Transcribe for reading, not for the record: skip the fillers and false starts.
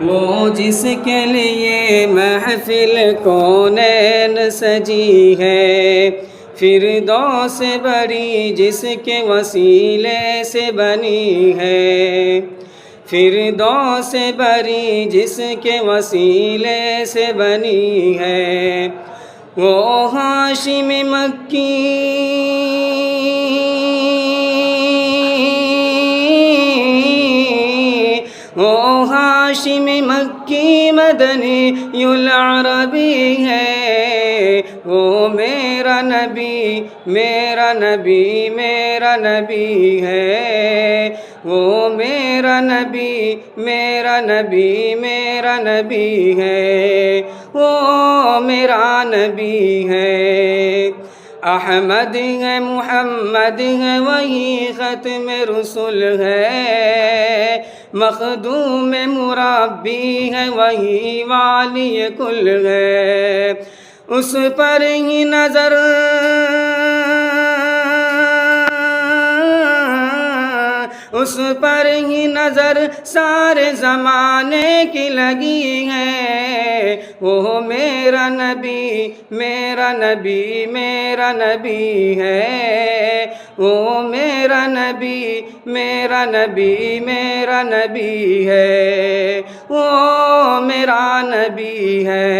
وہ جس کے لیے محفل کونین سجی ہے، فردوس بری جس کے وسیلے سے بنی ہے، فردوس بری جس کے وسیلے سے بنی ہے، وہ ہاشم مکی وہ ہاشم مکی مدنی العربی ہے، وہ میرا نبی میرا نبی میرا نبی ہے، وہ میرا نبی میرا نبی میرا نبی ہے، وہ میرا نبی ہے۔ احمد ہے محمد ہے وہی ختم رسول ہے، مخدوم مربی ہے وہی والی کل ہے، اس پر ہی نظر اس پر ہی نظر سارے زمانے کی لگی ہے، وہ میرا نبی میرا نبی میرا نبی ہے، وہ میرا نبی میرا نبی میرا نبی ہے، وہ میرا نبی ہے۔